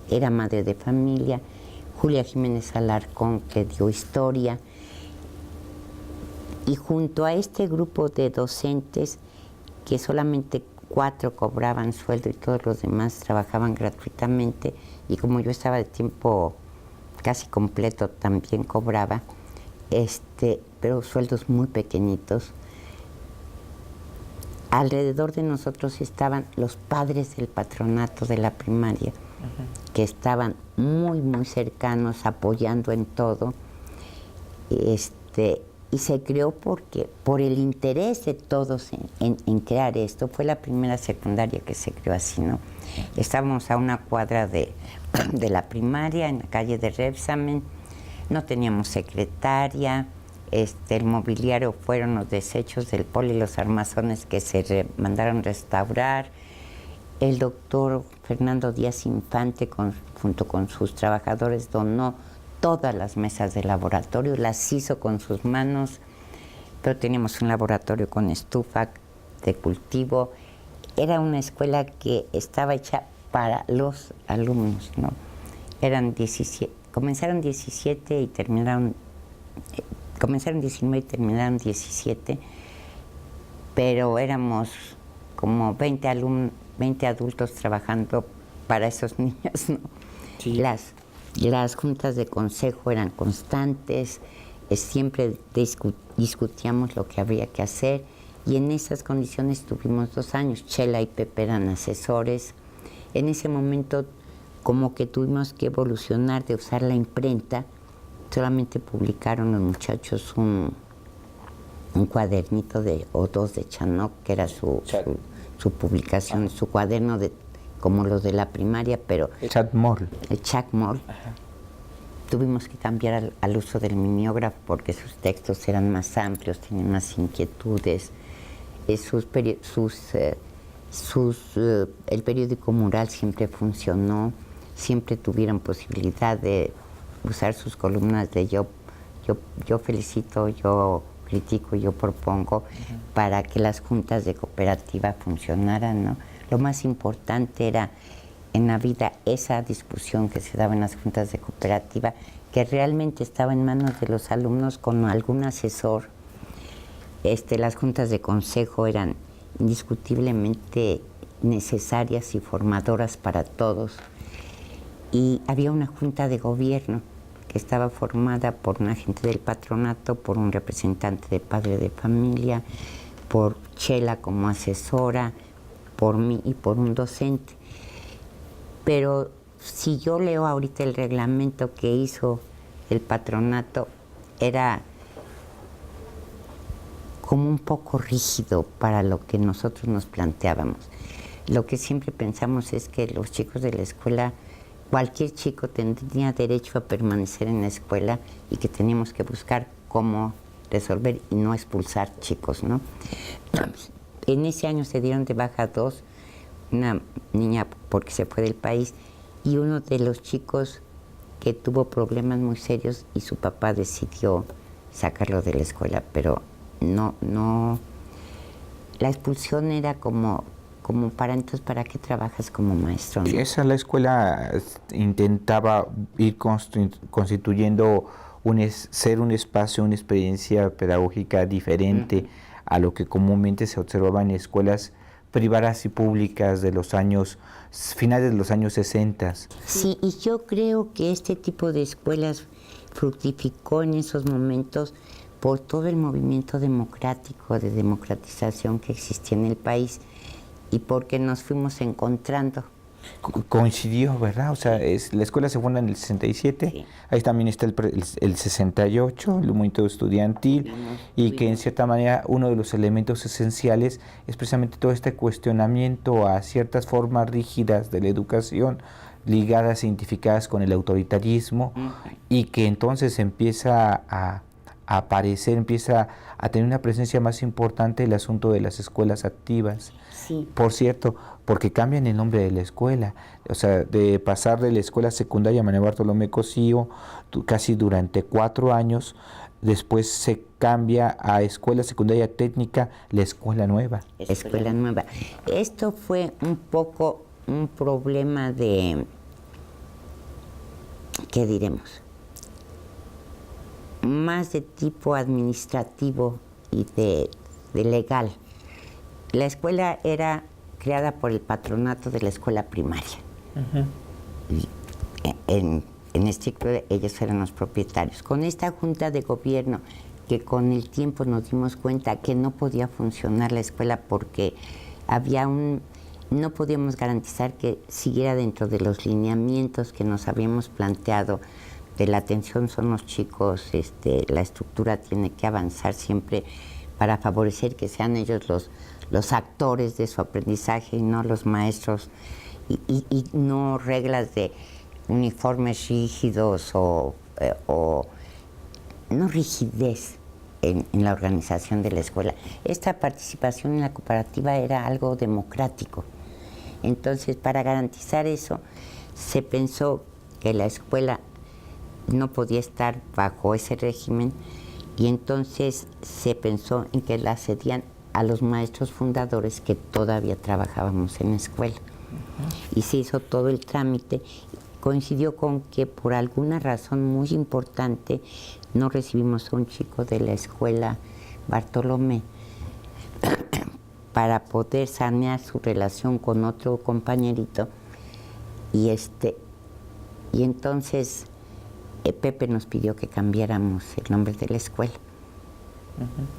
era madre de familia, Julia Jiménez Alarcón, que dio historia, y junto a este grupo de docentes, que solamente 4 cobraban sueldo y todos los demás trabajaban gratuitamente, y como yo estaba de tiempo casi completo también cobraba, pero sueldos muy pequeñitos. alrededor de nosotros estaban los padres del patronato de la primaria, que estaban muy, muy cercanos, apoyando en todo. Y se creó por el interés de todos en crear esto. Fue la primera secundaria que se creó así, ¿no? Estábamos a una cuadra de la primaria, en la calle de Rebsamen. No teníamos secretaria. El mobiliario fueron los desechos del poli y los armazones que se mandaron restaurar. El doctor Fernando Díaz Infante, junto con sus trabajadores, donó todas las mesas de laboratorio, las hizo con sus manos, pero teníamos un laboratorio con estufa de cultivo. Era una escuela que estaba hecha para los alumnos, ¿no? Comenzaron 17 y terminaron, comenzaron 19 y terminaron 17, pero éramos como 20 adultos trabajando para esos niños, ¿no? Sí. Las juntas de consejo eran constantes, siempre discutíamos lo que habría que hacer, y en esas condiciones tuvimos 2 años. Chela y Pepe eran asesores. En ese momento como que tuvimos que evolucionar de usar la imprenta. Solamente publicaron los muchachos un cuadernito o 2 de Chanoc, que era su publicación, su cuaderno como los de la primaria, pero... El Chacmol. El Chacmol. Tuvimos que cambiar al uso del mimeógrafo porque sus textos eran más amplios, tenían más inquietudes. El periódico Mural siempre funcionó, siempre tuvieron posibilidad de usar sus columnas de yo felicito, yo critico, yo propongo, para que las juntas de cooperativa funcionaran, ¿no? Lo más importante era en la vida esa discusión que se daba en las juntas de cooperativa, que realmente estaba en manos de los alumnos con algún asesor. Las juntas de consejo eran indiscutiblemente necesarias y formadoras para todos. Y había una junta de gobierno que estaba formada por un agente del patronato, por un representante de padre de familia, por Chela como asesora, por mí y por un docente. Pero si yo leo ahorita el reglamento que hizo el patronato, era como un poco rígido para lo que nosotros nos planteábamos. Lo que siempre pensamos es que los chicos de la escuela, cualquier chico tendría derecho a permanecer en la escuela y que teníamos que buscar cómo resolver y no expulsar chicos, ¿no? En ese año se dieron de baja 2, una niña porque se fue del país y uno de los chicos que tuvo problemas muy serios y su papá decidió sacarlo de la escuela, pero no, la expulsión era como entonces, ¿para qué trabajas como maestro, no? Esa la escuela intentaba ir constituyendo ser un espacio, una experiencia pedagógica diferente a lo que comúnmente se observaba en escuelas privadas y públicas de los años, finales de los años 60. Sí, y yo creo que este tipo de escuelas fructificó en esos momentos por todo el movimiento democrático, de democratización que existía en el país y porque nos fuimos encontrando. Coincidió, ¿verdad? O sea, la escuela se funda en el 67, sí. Ahí también está el 68, el movimiento estudiantil, y que en cierta manera uno de los elementos esenciales es precisamente todo este cuestionamiento a ciertas formas rígidas de la educación ligadas e identificadas con el autoritarismo, y que entonces empieza a aparecer, empieza a tener una presencia más importante el asunto de las escuelas activas. Sí. Por cierto, porque cambian el nombre de la escuela, o sea, de pasar de la escuela secundaria Manuel Bartolomé Cosío casi durante 4 años, después se cambia a escuela secundaria técnica, la escuela nueva. Escuela nueva. Esto fue un poco un problema de, ¿qué diremos? Más de tipo administrativo y de legal. La escuela era creada por el patronato de la escuela primaria. En estricto ellos eran los propietarios. Con esta junta de gobierno que con el tiempo nos dimos cuenta que no podía funcionar la escuela porque no podíamos garantizar que siguiera dentro de los lineamientos que nos habíamos planteado de la atención son los chicos, la estructura tiene que avanzar siempre para favorecer que sean ellos los actores de su aprendizaje y no los maestros, y no reglas de uniformes rígidos o no rigidez en la organización de la escuela. Esta participación en la cooperativa era algo democrático. Entonces, para garantizar eso, se pensó que la escuela no podía estar bajo ese régimen, y entonces se pensó en que la cedían a los maestros fundadores que todavía trabajábamos en la escuela. Y se hizo todo el trámite. Coincidió con que por alguna razón muy importante no recibimos a un chico de la escuela Bartolomé para poder sanear su relación con otro compañerito, y entonces Pepe nos pidió que cambiáramos el nombre de la escuela.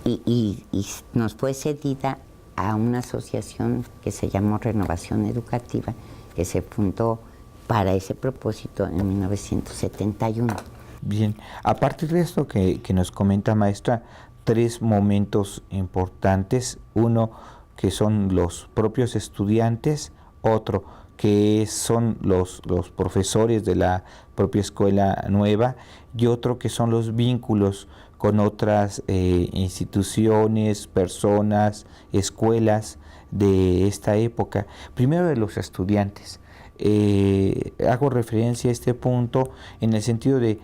Y nos fue cedida a una asociación que se llamó Renovación Educativa, que se fundó para ese propósito en 1971. Bien, a partir de esto que nos comenta, maestra, 3 momentos importantes. Uno, que son los propios estudiantes; otro, que son los profesores de la propia escuela nueva; y otro, que son los vínculos con otras instituciones, personas, escuelas de esta época. Primero, de los estudiantes. Hago referencia a este punto en el sentido de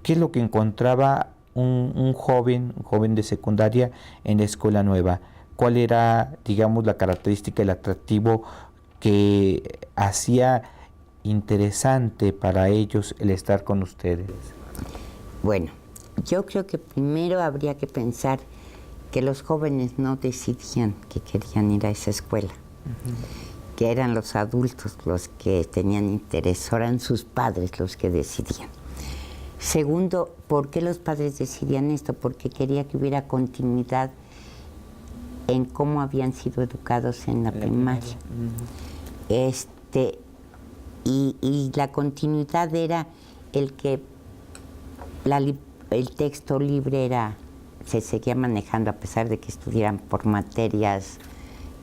qué es lo que encontraba un joven de secundaria en la escuela nueva. ¿Cuál era, digamos, la característica, el atractivo que hacía interesante para ellos el estar con ustedes? Bueno, yo creo que primero habría que pensar que los jóvenes no decidían que querían ir a esa escuela, que eran los adultos los que tenían interés, eran sus padres los que decidían. Segundo, ¿por qué los padres decidían esto? Porque quería que hubiera continuidad en cómo habían sido educados en la primaria. Y la continuidad era el que el texto libre se seguía manejando, a pesar de que estudiaran por materias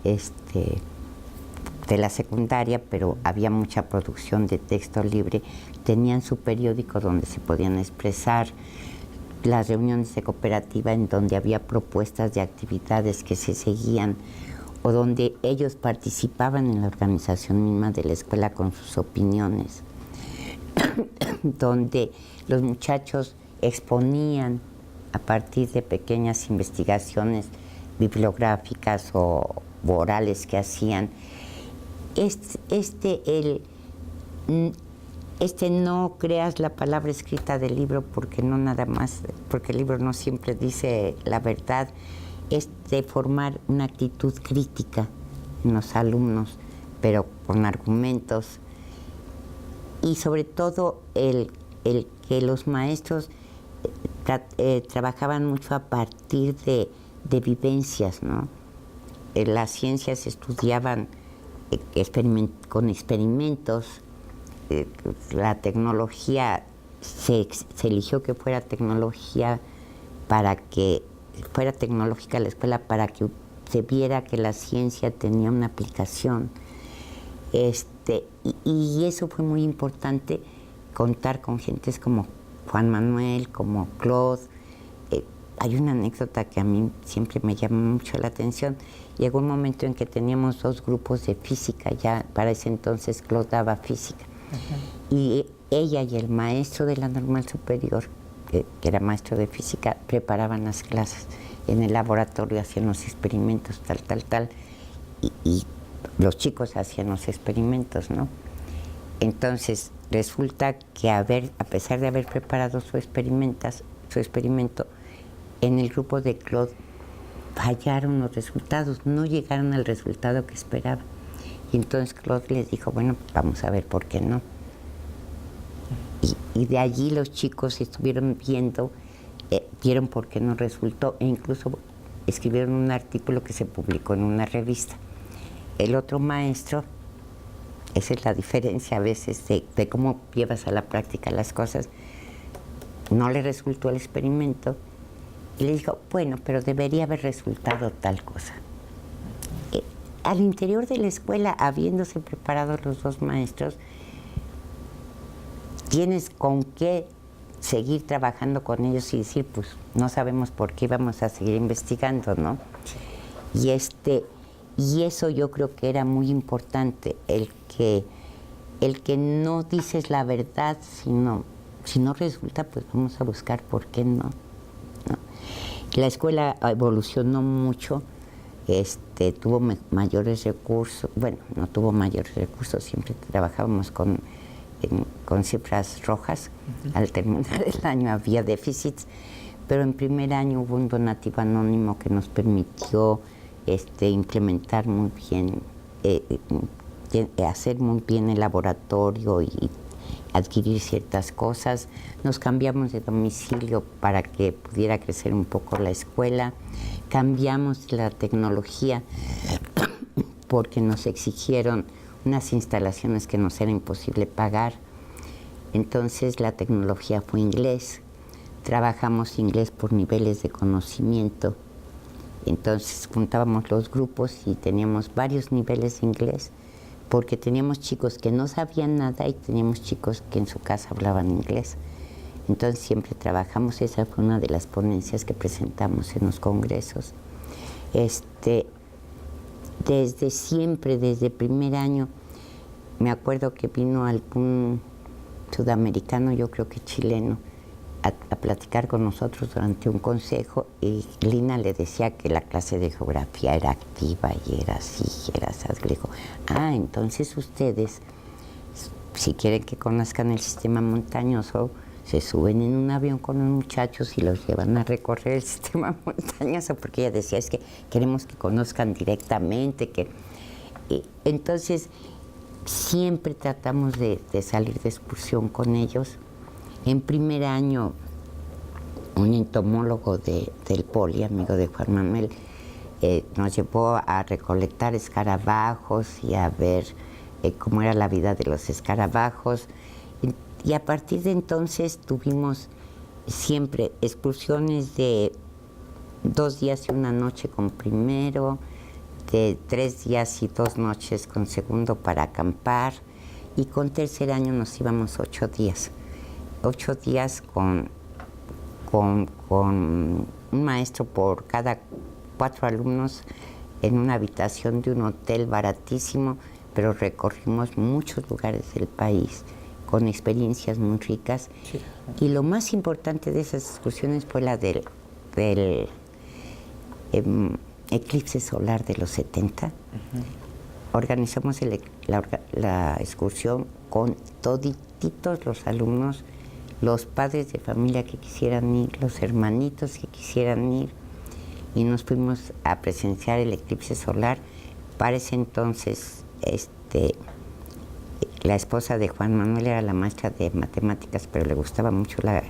de la secundaria, pero había mucha producción de texto libre. Tenían su periódico donde se podían expresar, las reuniones de cooperativa en donde había propuestas de actividades que se seguían, o donde ellos participaban en la organización misma de la escuela con sus opiniones, donde los muchachos exponían a partir de pequeñas investigaciones bibliográficas o orales que hacían. No creas la palabra escrita del libro, porque no nada más, porque el libro no siempre dice la verdad, es de formar una actitud crítica en los alumnos, pero con argumentos, y sobre todo el que los maestros trabajaban mucho a partir de vivencias, ¿no? Las ciencias se estudiaban con experimentos. La tecnología se eligió que fuera tecnología tecnológica la escuela, para que se viera que la ciencia tenía una aplicación. Y eso fue muy importante, contar con gentes como Juan Manuel, como Claude. Hay una anécdota que a mí siempre me llama mucho la atención. Llegó un momento en que teníamos 2 grupos de física, ya para ese entonces Claude daba física. Y ella y el maestro de la normal superior, que era maestro de física, preparaban las clases. En el laboratorio hacían los experimentos, tal, y los chicos hacían los experimentos, ¿no? Entonces resulta que a pesar de haber preparado su experimento, en el grupo de Claude fallaron los resultados, no llegaron al resultado que esperaba. Y entonces Claude les dijo, bueno, vamos a ver por qué no. Y de allí los chicos estuvieron viendo vieron por qué no resultó e incluso escribieron un artículo que se publicó en una revista. El otro maestro, esa es la diferencia a veces de cómo llevas a la práctica las cosas, no le resultó el experimento y le dijo, bueno, pero debería haber resultado tal cosa. Al interior de la escuela, habiéndose preparado los dos maestros, tienes con qué seguir trabajando con ellos y decir, pues no sabemos por qué vamos a seguir investigando, ¿no? Sí. Y eso yo creo que era muy importante, el que no dices la verdad, sino si no resulta, pues vamos a buscar por qué no. La escuela evolucionó mucho, tuvo mayores recursos, bueno, no tuvo mayores recursos, siempre trabajábamos con cifras rojas. Al terminar el año había déficits, pero en primer año hubo un donativo anónimo que nos permitió implementar muy bien, hacer muy bien el laboratorio y adquirir ciertas cosas. Nos cambiamos de domicilio para que pudiera crecer un poco la escuela, cambiamos la tecnología porque nos exigieron unas instalaciones que nos era imposible pagar. Entonces la tecnología fue inglés, trabajamos inglés por niveles de conocimiento. Entonces juntábamos los grupos y teníamos varios niveles de inglés, porque teníamos chicos que no sabían nada y teníamos chicos que en su casa hablaban inglés. Entonces siempre trabajamos, esa fue una de las ponencias que presentamos en los congresos. Desde siempre, desde el primer año, me acuerdo que vino algún sudamericano, yo creo que chileno, a platicar con nosotros durante un consejo, y Lina le decía que la clase de geografía era activa y era así, era así. Le dijo, entonces ustedes, si quieren que conozcan el sistema montañoso, se suben en un avión con los muchachos y los llevan a recorrer el sistema montañoso, porque ella decía, es que queremos que conozcan directamente, entonces siempre tratamos de salir de excursión con ellos. En primer año, un entomólogo del Poli, amigo de Juan Manuel, nos llevó a recolectar escarabajos y a ver cómo era la vida de los escarabajos. Y a partir de entonces tuvimos siempre excursiones de 2 días y 1 noche con primero, de 3 días y 2 noches con segundo para acampar, y con tercer año nos íbamos 8 días. 8 días con un maestro por cada 4 alumnos en una habitación de un hotel baratísimo, pero recorrimos muchos lugares del país con experiencias muy ricas. Sí. Y lo más importante de esas excursiones fue la del eclipse solar de los 70. Organizamos la excursión con todititos los alumnos, los padres de familia que quisieran ir, los hermanitos que quisieran ir, y nos fuimos a presenciar el eclipse solar. Para ese entonces, la esposa de Juan Manuel era la maestra de matemáticas, pero le gustaba mucho la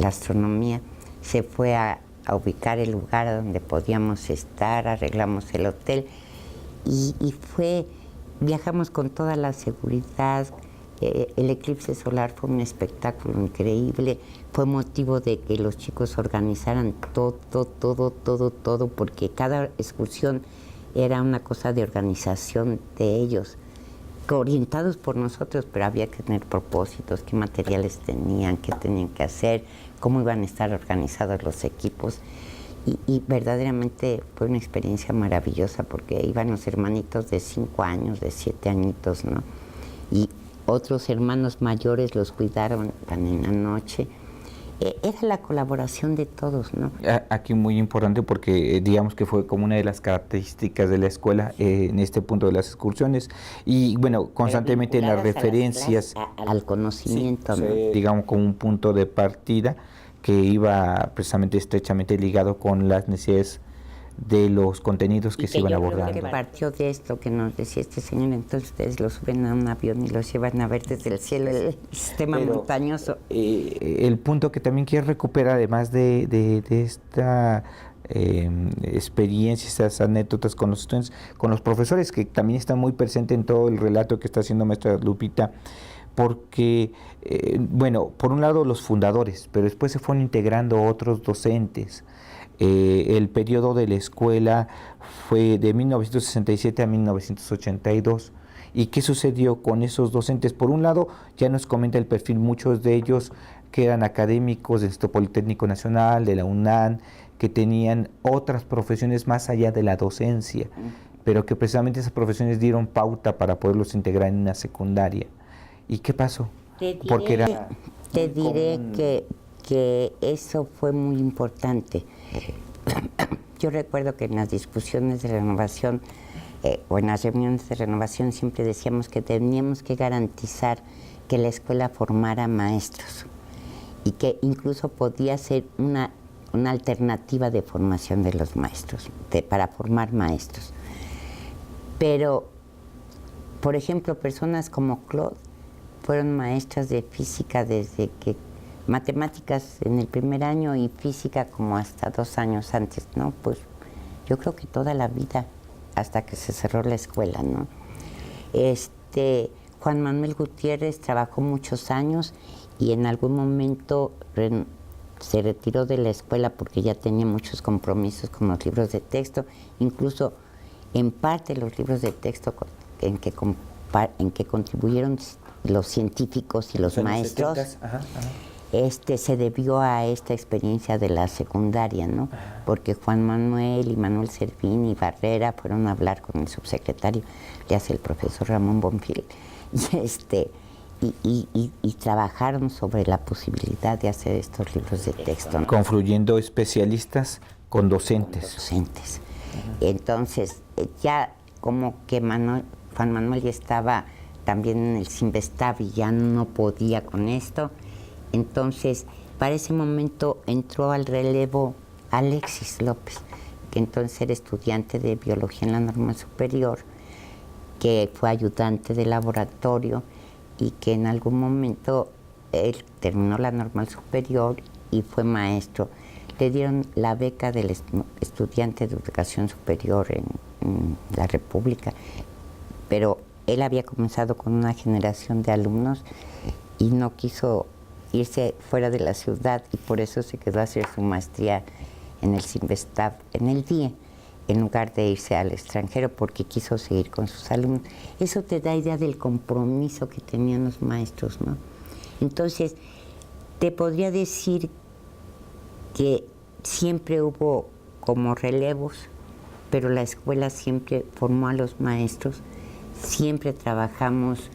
astronomía. Se fue a ubicar el lugar donde podíamos estar, arreglamos el hotel y viajamos con toda la seguridad. El eclipse solar fue un espectáculo increíble, fue motivo de que los chicos organizaran todo, porque cada excursión era una cosa de organización de ellos, orientados por nosotros, pero había que tener propósitos, qué materiales tenían, qué tenían que hacer, cómo iban a estar organizados los equipos. Y verdaderamente fue una experiencia maravillosa, porque iban los hermanitos de 5 años, de 7 añitos, ¿no? Y otros hermanos mayores los cuidaron en la noche. Era la colaboración de todos, ¿no? Aquí muy importante, porque digamos que fue como una de las características de la escuela en este punto de las excursiones, y bueno, constantemente en las referencias al conocimiento, sí, ¿no? Digamos como un punto de partida que iba precisamente estrechamente ligado con las necesidades de los contenidos que se iban Yo creo abordando. que partió de esto que nos decía este señor, entonces ustedes los suben a un avión y los llevan a ver desde el cielo el sistema montañoso. El punto que también quiero recuperar, además de esta experiencia, estas anécdotas con los estudiantes, con los profesores, que también están muy presentes en todo el relato que está haciendo maestra Lupita, porque, bueno, por un lado los fundadores, pero después se fueron integrando otros docentes. El periodo de la escuela fue de 1967 a 1982. ¿Y qué sucedió con esos docentes? Por un lado, ya nos comenta el perfil, muchos de ellos que eran académicos del Instituto Politécnico Nacional, de la UNAM, que tenían otras profesiones más allá de la docencia, pero que precisamente esas profesiones dieron pauta para poderlos integrar en una secundaria. ¿Y qué pasó? Te diré que eso fue muy importante. Yo recuerdo que en las discusiones de renovación o en las reuniones de renovación siempre decíamos que teníamos que garantizar que la escuela formara maestros y que incluso podía ser una alternativa de formación de los maestros, para formar maestros. Pero, por ejemplo, personas como Claude fueron maestras de física desde que matemáticas en el primer año y física como hasta 2 años antes, ¿no? Pues yo creo que toda la vida hasta que se cerró la escuela, ¿no? Juan Manuel Gutiérrez trabajó muchos años y en algún momento se retiró de la escuela porque ya tenía muchos compromisos con los libros de texto, incluso en parte los libros de texto en que contribuyeron los científicos y los maestros. 70s. Ajá. Se debió a esta experiencia de la secundaria, ¿no? Porque Juan Manuel y Manuel Servín y Barrera fueron a hablar con el subsecretario, le hace el profesor Ramón Bonfil, y trabajaron sobre la posibilidad de hacer estos libros de texto, ¿no? Confluyendo especialistas con docentes. Entonces, ya como que Juan Manuel ya estaba también en el Sinvestab y ya no podía con esto. Entonces, para ese momento entró al relevo Alexis López, que entonces era estudiante de biología en la normal superior, que fue ayudante de laboratorio y que en algún momento él terminó la normal superior y fue maestro. Le dieron la beca del estudiante de educación superior en la República, pero él había comenzado con una generación de alumnos y no quiso irse fuera de la ciudad y por eso se quedó a hacer su maestría en el Sinvestab, en el DIE, en lugar de irse al extranjero porque quiso seguir con sus alumnos. Eso te da idea del compromiso que tenían los maestros, ¿no? Entonces, te podría decir que siempre hubo como relevos, pero la escuela siempre formó a los maestros, siempre trabajamos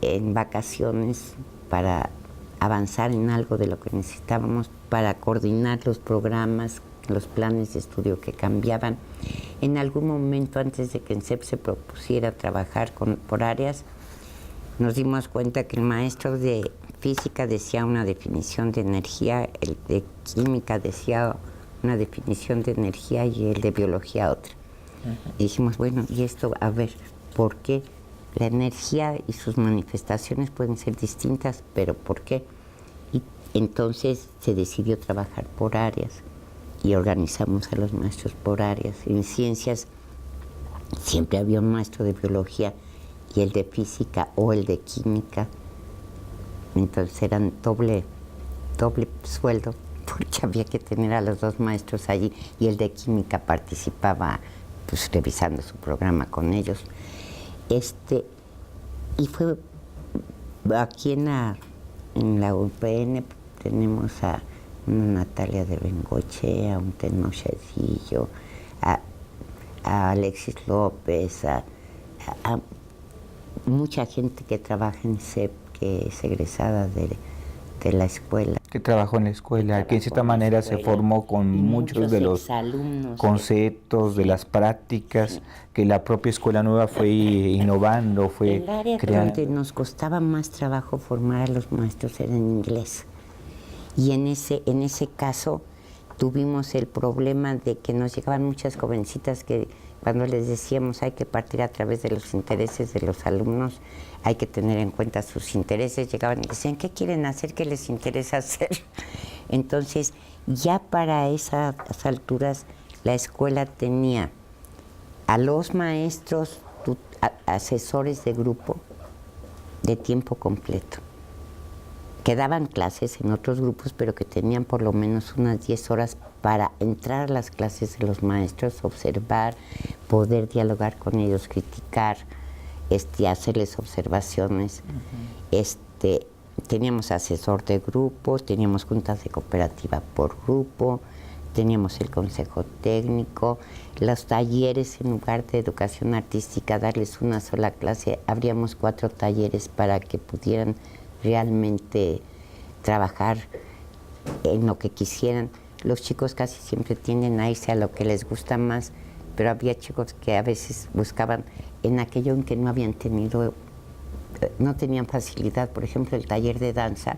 en vacaciones para avanzar en algo de lo que necesitábamos, para coordinar los programas, los planes de estudio que cambiaban. En algún momento, antes de que ENSEP se propusiera trabajar por áreas, nos dimos cuenta que el maestro de física decía una definición de energía, el de química decía una definición de energía y el de biología otra. Y dijimos, bueno, y esto, a ver, ¿por qué? La energía y sus manifestaciones pueden ser distintas, pero ¿por qué? Y entonces se decidió trabajar por áreas y organizamos a los maestros por áreas. En ciencias siempre había un maestro de biología y el de física o el de química. Entonces eran doble sueldo porque había que tener a los 2 maestros allí y el de química participaba pues revisando su programa con ellos. Y fue aquí en la UPN tenemos a una Natalia de Bengoche, a un Tenochadillo, a Alexis López, a mucha gente que trabaja en CEP, que es egresada de la escuela. Que trabajó en la escuela, que en cierta manera se formó con muchos de los conceptos, de las prácticas, que la propia Escuela Nueva fue innovando, fue el área creando. Donde nos costaba más trabajo formar a los maestros era en inglés. Y en ese caso, tuvimos el problema de que nos llegaban muchas jovencitas que cuando les decíamos hay que partir a través de los intereses de los alumnos, hay que tener en cuenta sus intereses, llegaban y decían, ¿qué quieren hacer? ¿Qué les interesa hacer? Entonces, ya para esas alturas, la escuela tenía a los maestros, asesores de grupo de tiempo completo, que daban clases en otros grupos, pero que tenían por lo menos unas 10 horas para entrar a las clases de los maestros, observar, poder dialogar con ellos, criticar, hacerles observaciones. Teníamos asesor de grupo, teníamos juntas de cooperativa por grupo, teníamos el consejo técnico, los talleres, en lugar de educación artística, darles una sola clase, abríamos 4 talleres para que pudieran realmente trabajar en lo que quisieran. Los chicos casi siempre tienden a irse a lo que les gusta más, pero había chicos que a veces buscaban en aquello en que no habían tenido, no tenían facilidad. Por ejemplo, el taller de danza,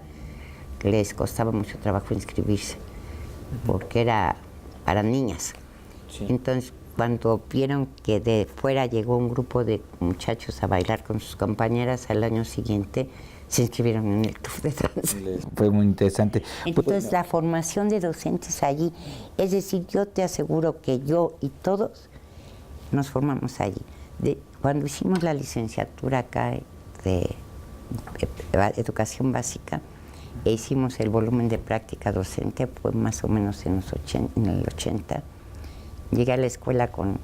que les costaba mucho trabajo inscribirse, porque era para niñas. Sí. Entonces, cuando vieron que de fuera llegó un grupo de muchachos a bailar con sus compañeras, al año siguiente se inscribieron en el club de danza. Fue muy interesante. Entonces, la formación de docentes allí, es decir, yo te aseguro que yo y todos nos formamos allí. Cuando hicimos la licenciatura acá de educación básica, e hicimos el volumen de práctica docente, fue más o menos en el 80. Llegué a la escuela con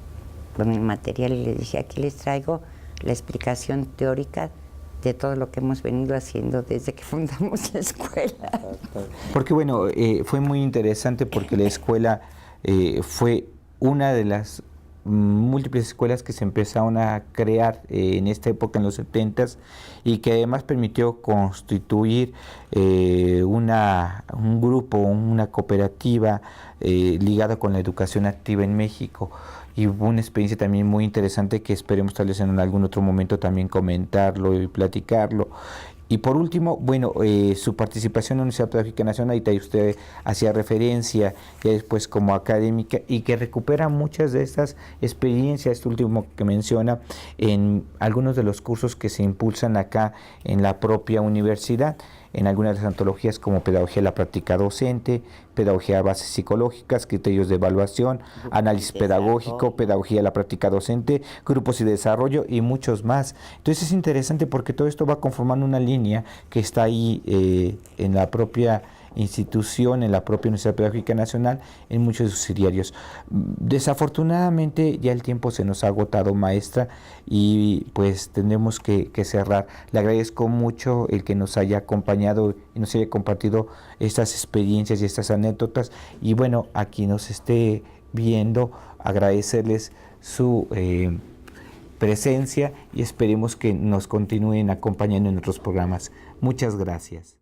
el material y les dije, aquí les traigo la explicación teórica de todo lo que hemos venido haciendo desde que fundamos la escuela. Porque bueno, fue muy interesante porque la escuela fue una de las múltiples escuelas que se empezaron a crear en esta época, en los 70s, y que además permitió constituir un grupo, una cooperativa ligada con la educación activa en México. Y hubo una experiencia también muy interesante que esperemos tal vez en algún otro momento también comentarlo y platicarlo. Y por último, bueno, su participación en la Universidad Pedagógica Nacional, y usted hacía referencia ya después como académica, y que recupera muchas de estas experiencias, este último que menciona, en algunos de los cursos que se impulsan acá en la propia universidad, en algunas de las antologías como Pedagogía de la Práctica Docente, Pedagogía de Bases Psicológicas, Criterios de Evaluación, Análisis Pedagógico, Pedagogía de la Práctica Docente, Grupos y Desarrollo y muchos más. Entonces es interesante porque todo esto va conformando una línea que está ahí en la propia institución, en la propia Universidad Pedagógica Nacional, en muchos de sus subsidiarios. Desafortunadamente ya el tiempo se nos ha agotado, maestra, y pues tenemos que cerrar. Le agradezco mucho el que nos haya acompañado y nos haya compartido estas experiencias y estas anécdotas, y bueno, a quien nos esté viendo, agradecerles su presencia y esperemos que nos continúen acompañando en otros programas. Muchas gracias.